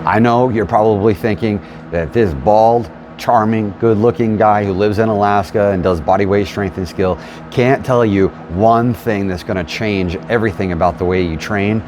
I know you're probably thinking that this bald, charming, good-looking guy who lives in Alaska and does body weight, strength, and skill can't tell you one thing that's going to change everything about the way you train,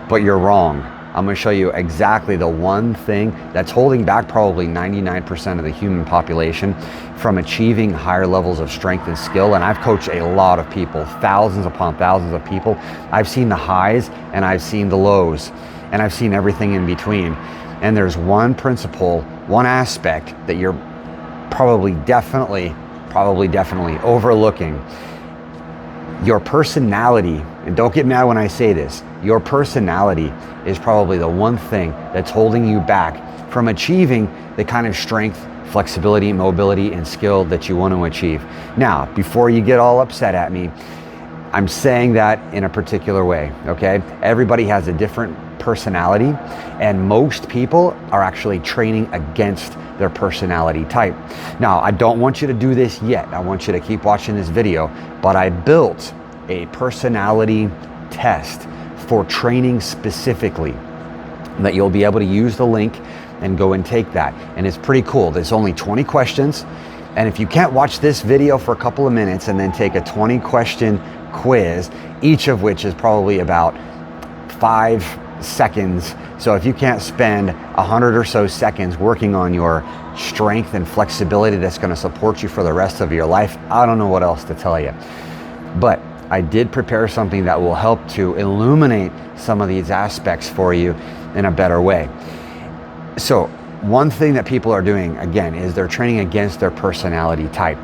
but you're wrong. I'm going to show you exactly the one thing that's holding back probably 99% of the human population from achieving higher levels of strength and skill. And I've coached a lot of people, thousands upon thousands of people. I've seen the highs and I've seen the lows, and I've seen everything in between. And there's one principle, one aspect that you're probably definitely overlooking. Your personality, and don't get mad when I say this, your personality is probably the one thing that's holding you back from achieving the kind of strength, flexibility, mobility, and skill that you want to achieve. Now, before you get all upset at me, I'm saying that in a particular way, okay? Everybody has a different personality, and most people are actually training against their personality type. Now, I don't want you to do this yet. I want you to keep watching this video, but I built a personality test for training specifically that you'll be able to use the link and go and take that. And it's pretty cool. There's only 20 questions. And if you can't watch this video for a couple of minutes and then take a 20-question quiz, each of which is probably about 5 seconds. So if you can't spend 100 or so seconds working on your strength and flexibility that's going to support you for the rest of your life, I don't know what else to tell you. But I did prepare something that will help to illuminate some of these aspects for you in a better way. So one thing that people are doing, again, is they're training against their personality type.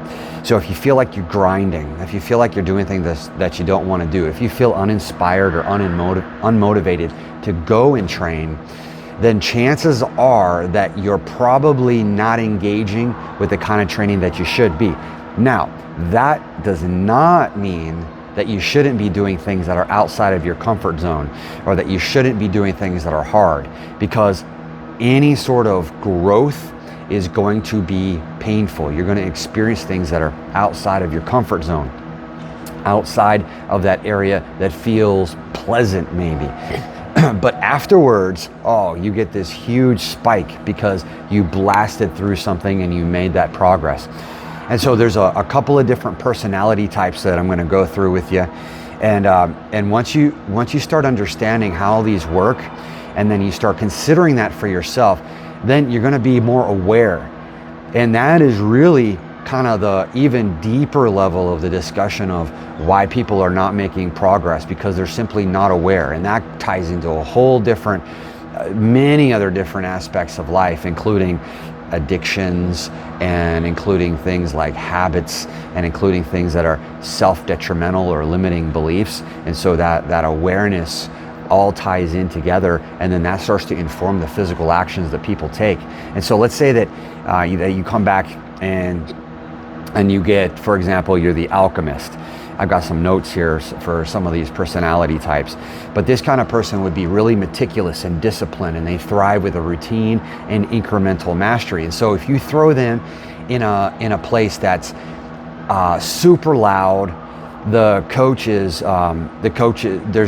So if you feel like you're grinding, if you feel like you're doing things that you don't want to do, if you feel uninspired or unmotivated to go and train, then chances are that you're probably not engaging with the kind of training that you should be. Now, that does not mean that you shouldn't be doing things that are outside of your comfort zone, or that you shouldn't be doing things that are hard, because any sort of growth is going to be painful. You're going to experience things that are outside of your comfort zone, outside of that area that feels pleasant maybe. But afterwards, oh, you get this huge spike because you blasted through something and you made that progress. And so there's a couple of different personality types that I'm going to go through with you. And once you start understanding how these work, and then you start considering that for yourself, then you're going to be more aware. And that is really kind of the even deeper level of the discussion of why people are not making progress, because they're simply not aware. And that ties into a whole different, many other different aspects of life, including addictions, and including things like habits, and including things that are self-detrimental or limiting beliefs. And so that awareness all ties in together, and then that starts to inform the physical actions that people take. And so let's say that you come back and you get, for example, you're the alchemist. I've got some notes here for some of these personality types, but this kind of person would be really meticulous and disciplined, and they thrive with a routine and incremental mastery. And so if you throw them in a place that's super loud, there's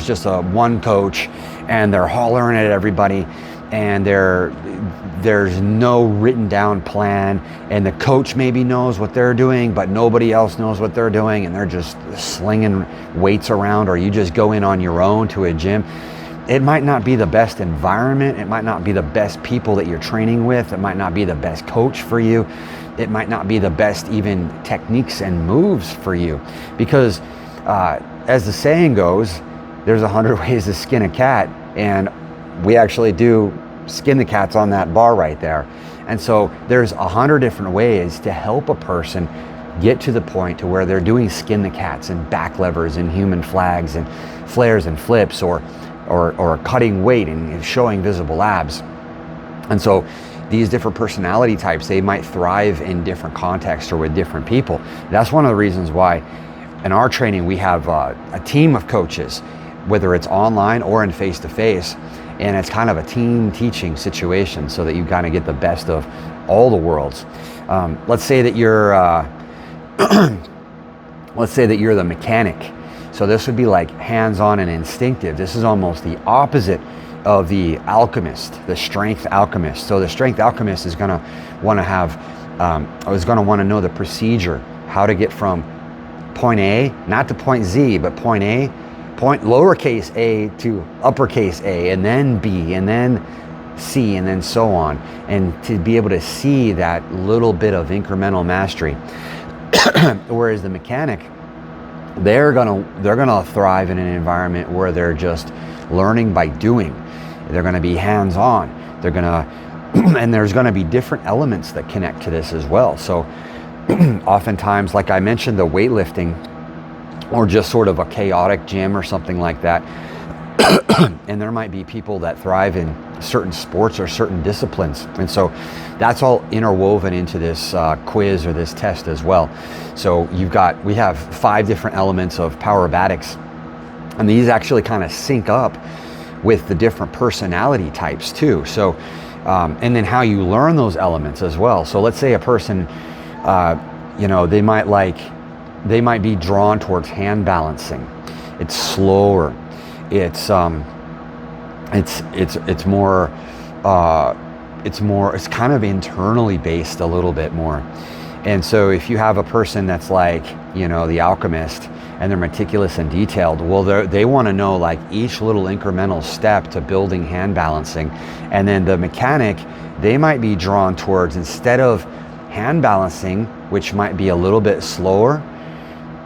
just one coach, and they're hollering at everybody, and there's no written down plan, and the coach maybe knows what they're doing, but nobody else knows what they're doing, and they're just slinging weights around, or you just go in on your own to a gym. It might not be the best environment. It might not be the best people that you're training with. It might not be the best coach for you. It might not be the best even techniques and moves for you, because as the saying goes, there's 100 ways to skin a cat, and we actually do skin the cats on that bar right there. And so there's 100 different ways to help a person get to the point to where they're doing skin the cats and back levers and human flags and flares and flips, or cutting weight and showing visible abs. And so these different personality types, they might thrive in different contexts or with different people. That's one of the reasons why in our training we have a team of coaches, whether it's online or in face-to-face, and it's kind of a team teaching situation, so that you kind of get the best of all the worlds. Let's say that you're the mechanic. So this would be like hands-on and instinctive. This is almost the opposite of the alchemist, the strength alchemist. So the strength alchemist is going to want to have, is going to want to know the procedure, how to get from point A, not to point Z, but point A, point lowercase a to uppercase A, and then B, and then C, and then so on. And to be able to see that little bit of incremental mastery. Whereas the mechanic, they're gonna thrive in an environment where they're just learning by doing. They're gonna be hands-on. They're gonna, and there's gonna be different elements that connect to this as well. So oftentimes, like I mentioned, the weightlifting, or just sort of a chaotic gym or something like that. And there might be people that thrive in certain sports or certain disciplines. And so that's all interwoven into this quiz or this test as well. So we have 5 different elements of Powerbatics, and these actually kind of sync up with the different personality types too. So, and then how you learn those elements as well. So let's say a person, they might be drawn towards hand balancing. It's slower. It's kind of internally based a little bit more. And so if you have a person that's like, the alchemist, and they're meticulous and detailed, well, they want to know like each little incremental step to building hand balancing. And then the mechanic, they might be drawn towards, instead of hand balancing, which might be a little bit slower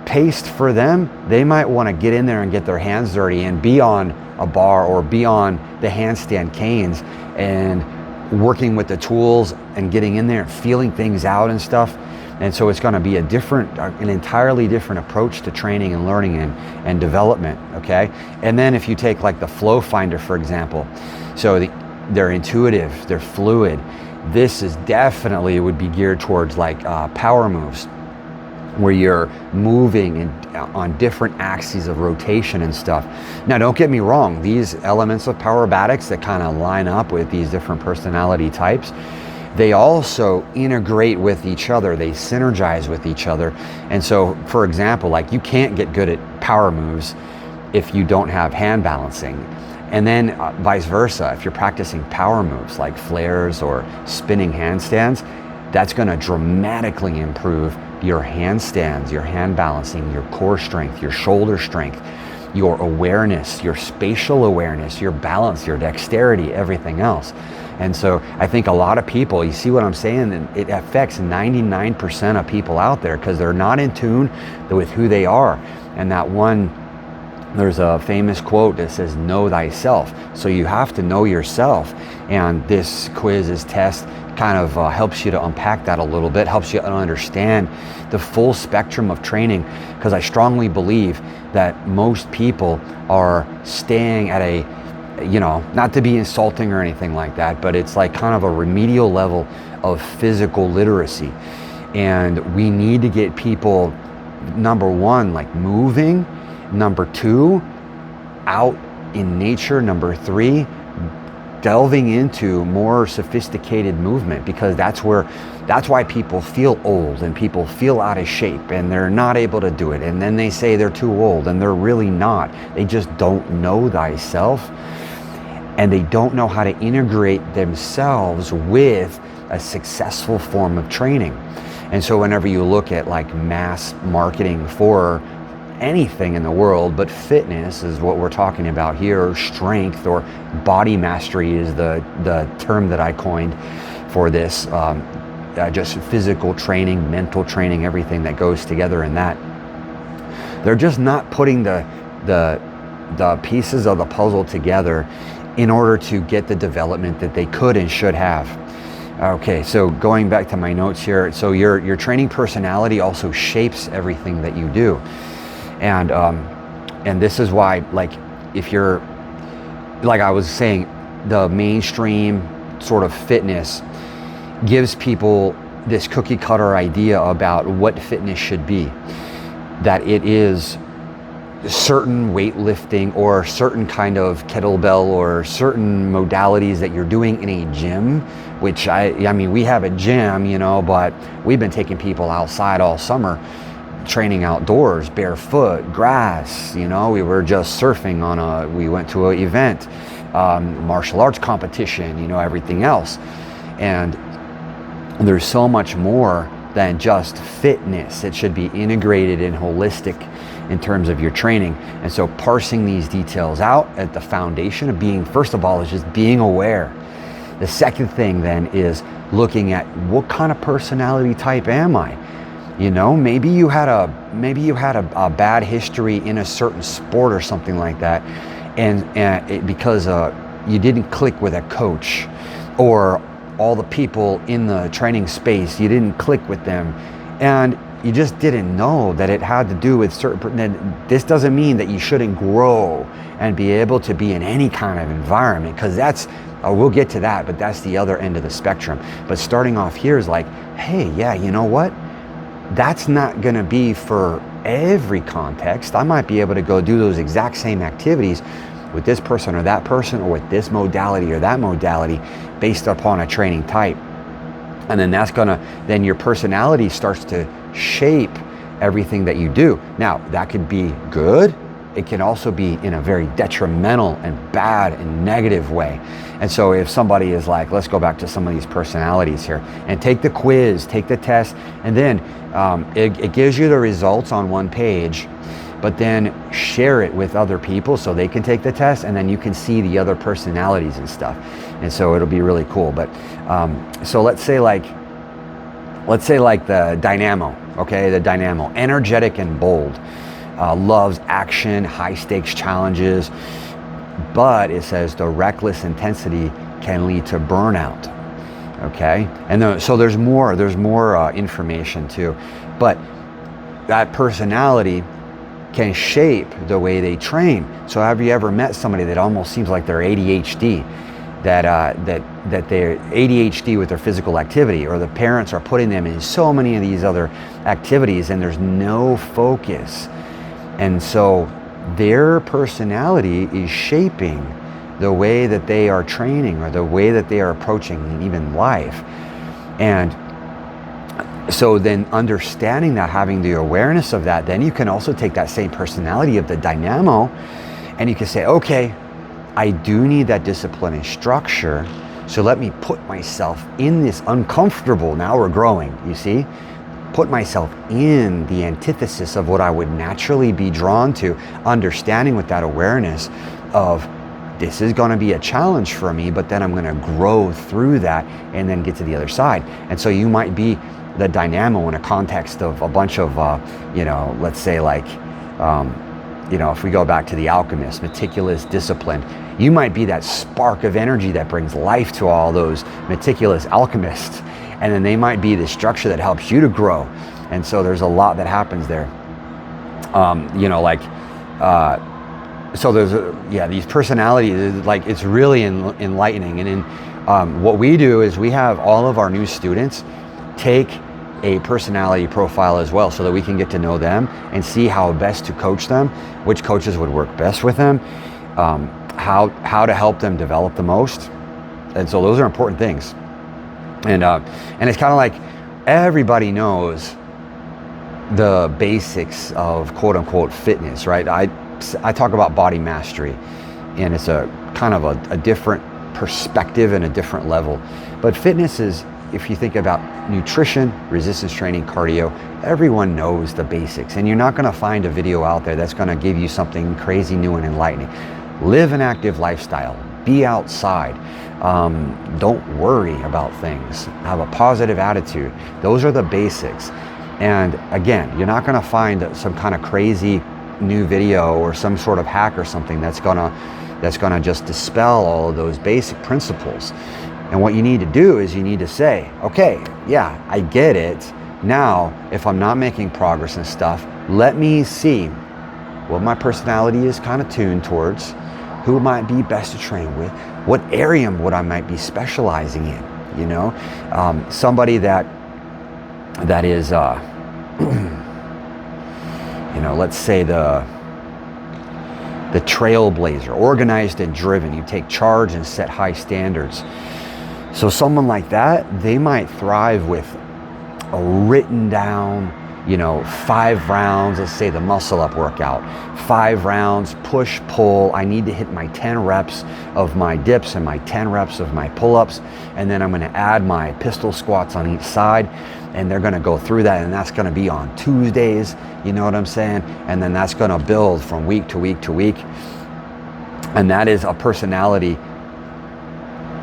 paced for them, they might want to get in there and get their hands dirty and be on a bar or be on the handstand canes and working with the tools and getting in there and feeling things out and stuff. And so it's going to be an entirely different approach to training and learning and development, okay? And then if you take like the Flow Finder, for example, so they're intuitive, they're fluid. This is definitely would be geared towards like power moves, where you're moving on different axes of rotation and stuff. Now, don't get me wrong, these elements of Powerbatics that kind of line up with these different personality types, they also integrate with each other. They synergize with each other. And so, for example, like you can't get good at power moves if you don't have hand balancing. And then vice versa, if you're practicing power moves like flares or spinning handstands, that's going to dramatically improve your handstands, your hand balancing, your core strength, your shoulder strength, your awareness, your spatial awareness, your balance, your dexterity, everything else. And so I think a lot of people, you see what I'm saying? It affects 99% of people out there because they're not in tune with who they are. And there's a famous quote that says, know thyself. So you have to know yourself. And this quiz, this test, kind of helps you to unpack that a little bit, helps you to understand the full spectrum of training, because I strongly believe that most people are staying at a, not to be insulting or anything like that, but it's like kind of a remedial level of physical literacy. And we need to get people, number one, like moving, number two, out in nature, number three, delving into more sophisticated movement, because that's why people feel old and people feel out of shape and they're not able to do it, and then they say they're too old and they're really not. They just don't know thyself, and they don't know how to integrate themselves with a successful form of training. And so whenever you look at like mass marketing for anything in the world, but fitness is what we're talking about here, or strength, or body mastery is the term that I coined for this, just physical training, mental training, everything that goes together in that. They're just not putting the pieces of the puzzle together in order to get the development that they could and should have. Okay, so going back to my notes here, so your training personality also shapes everything that you do. And this is why, like, if you're, like I was saying, the mainstream sort of fitness gives people this cookie cutter idea about what fitness should be. That it is certain weightlifting or certain kind of kettlebell or certain modalities that you're doing in a gym, which I mean, we have a gym, but we've been taking people outside all summer, training outdoors, barefoot, grass, we were just surfing we went to an event, martial arts competition, you know, everything else. And there's so much more than just fitness. It should be integrated and holistic in terms of your training. And so parsing these details out at the foundation of being, first of all, is just being aware. The second thing then is looking at what kind of personality type am I? You know, maybe you had a bad history in a certain sport or something like that, and because you didn't click with a coach, or all the people in the training space, you didn't click with them, and you just didn't know that it had to do with certain. This doesn't mean that you shouldn't grow and be able to be in any kind of environment, because that's, we'll get to that, but that's the other end of the spectrum. But starting off here is like, hey, yeah, you know what? That's not gonna be for every context. I might be able to go do those exact same activities with this person or that person, or with this modality or that modality, based upon a training type. And then then your personality starts to shape everything that you do. Now, that could be good. It can also be in a very detrimental and bad and negative way. And so if somebody is like, let's go back to some of these personalities here, and take the quiz, take the test, and then it gives you the results on one page, but then share it with other people so they can take the test, and then you can see the other personalities and stuff. And so it'll be really cool. But so let's say like the dynamo, okay? The dynamo, energetic and bold, loves action, high stakes challenges, but it says the reckless intensity can lead to burnout, okay? And so there's more information too, but that personality can shape the way they train. So have you ever met somebody that almost seems like they're ADHD, that they're ADHD with their physical activity, or the parents are putting them in so many of these other activities and there's no focus. And so their personality is shaping the way that they are training, or the way that they are approaching even life. And so then understanding that, having the awareness of that, then you can also take that same personality of the dynamo and you can say, okay, I do need that discipline and structure, so let me put myself in this uncomfortable, now we're growing, you see? Put myself in the antithesis of what I would naturally be drawn to, understanding with that awareness of, this is gonna be a challenge for me, but then I'm gonna grow through that and then get to the other side. And so you might be the dynamo in a context of a bunch of, let's say like, if we go back to the alchemist, meticulous discipline, you might be that spark of energy that brings life to all those meticulous alchemists. And then they might be the structure that helps you to grow. And so there's a lot that happens there. So there's, these personalities, like, it's really enlightening. And then what we do is we have all of our new students take a personality profile as well, so that we can get to know them and see how best to coach them, which coaches would work best with them, how to help them develop the most. And so those are important things. And it's kind of like everybody knows the basics of quote unquote fitness, right? I talk about body mastery, and it's a kind of a different perspective and a different level. But fitness is, if you think about nutrition, resistance training, cardio, everyone knows the basics. And you're not gonna find a video out there that's gonna give you something crazy new and enlightening. Live an active lifestyle, be outside. Don't worry about things. Have a positive attitude. Those are the basics. And again, you're not gonna find some kind of crazy new video or some sort of hack or something that's gonna just dispel all of those basic principles. And what you need to do is you need to say, okay, yeah, I get it. Now, if I'm not making progress and stuff, let me see what my personality is kind of tuned towards, who might be best to train with, what area what I might be specializing in, somebody that is, let's say the trailblazer, organized and driven. You take charge and set high standards. So someone like that, they might thrive with a written down, you know, 5 rounds, let's say the muscle up workout, 5 rounds, push, pull. I need to hit my 10 reps of my dips and my 10 reps of my pull-ups. And then I'm gonna add my pistol squats on each side. And they're gonna go through that, and that's gonna be on Tuesdays, you know what I'm saying? And then that's gonna build from week to week to week. And that is a personality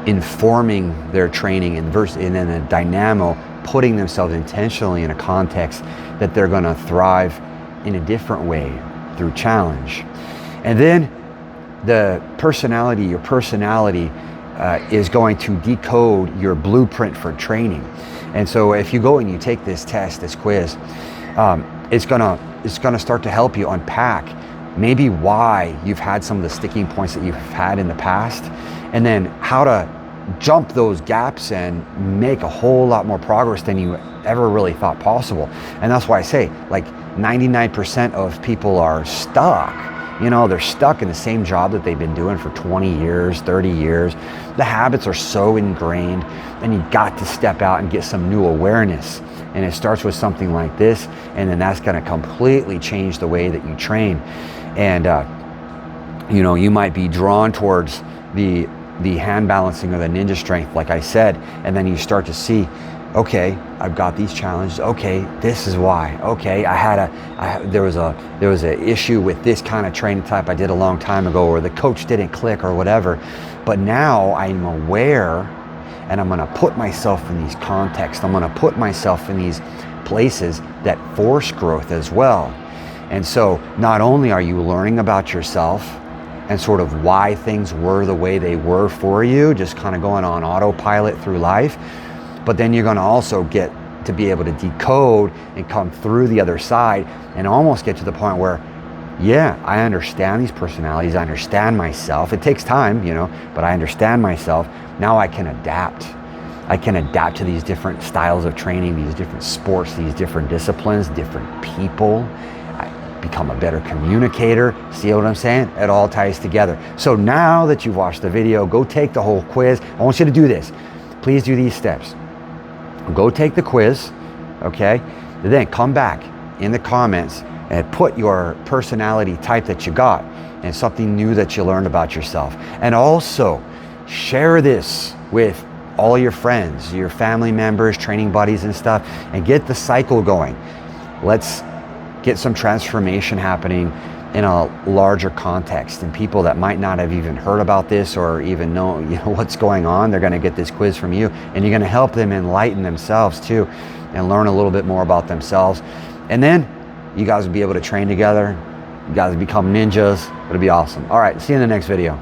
informing their training in a dynamo, putting themselves intentionally in a context that they're gonna thrive in a different way through challenge. And then your personality is going to decode your blueprint for training. And so if you go and you take this test, this quiz, it's gonna start to help you unpack maybe why you've had some of the sticking points that you've had in the past, and then how to jump those gaps and make a whole lot more progress than you ever really thought possible. And that's why I say, like, 99% of people are stuck. You know, they're stuck in the same job that they've been doing for 20 years, 30 years. The habits are so ingrained, and you got to step out and get some new awareness. And it starts with something like this, and then that's gonna completely change the way that you train. And you know, you might be drawn towards the hand balancing or the ninja strength, like I said, and then you start to see, okay, I've got these challenges. Okay, this is why. Okay, there was a issue with this kind of training type I did a long time ago, or the coach didn't click or whatever. But now I'm aware, and I'm gonna put myself in these contexts. I'm gonna put myself in these places that force growth as well. And so not only are you learning about yourself and sort of why things were the way they were for you, just kind of going on autopilot through life, but then you're gonna also get to be able to decode and come through the other side and almost get to the point where, yeah, I understand these personalities, I understand myself. It takes time, you know, but I understand myself. Now I can adapt. I can adapt to these different styles of training, these different sports, these different disciplines, different people. I become a better communicator. See what I'm saying? It all ties together. So now that you've watched the video, go take the whole quiz. I want you to do this. Please do these steps. Go take the quiz, okay? Then come back in the comments and put your personality type that you got and something new that you learned about yourself. And also share this with all your friends, your family members, training buddies and stuff, and get the cycle going. Let's get some transformation happening in a larger context, and people that might not have even heard about this or even know, you know, what's going on, they're gonna get this quiz from you, and you're gonna help them enlighten themselves too and learn a little bit more about themselves. And then you guys will be able to train together. You guys become ninjas. It'll be awesome. All right, see you in the next video.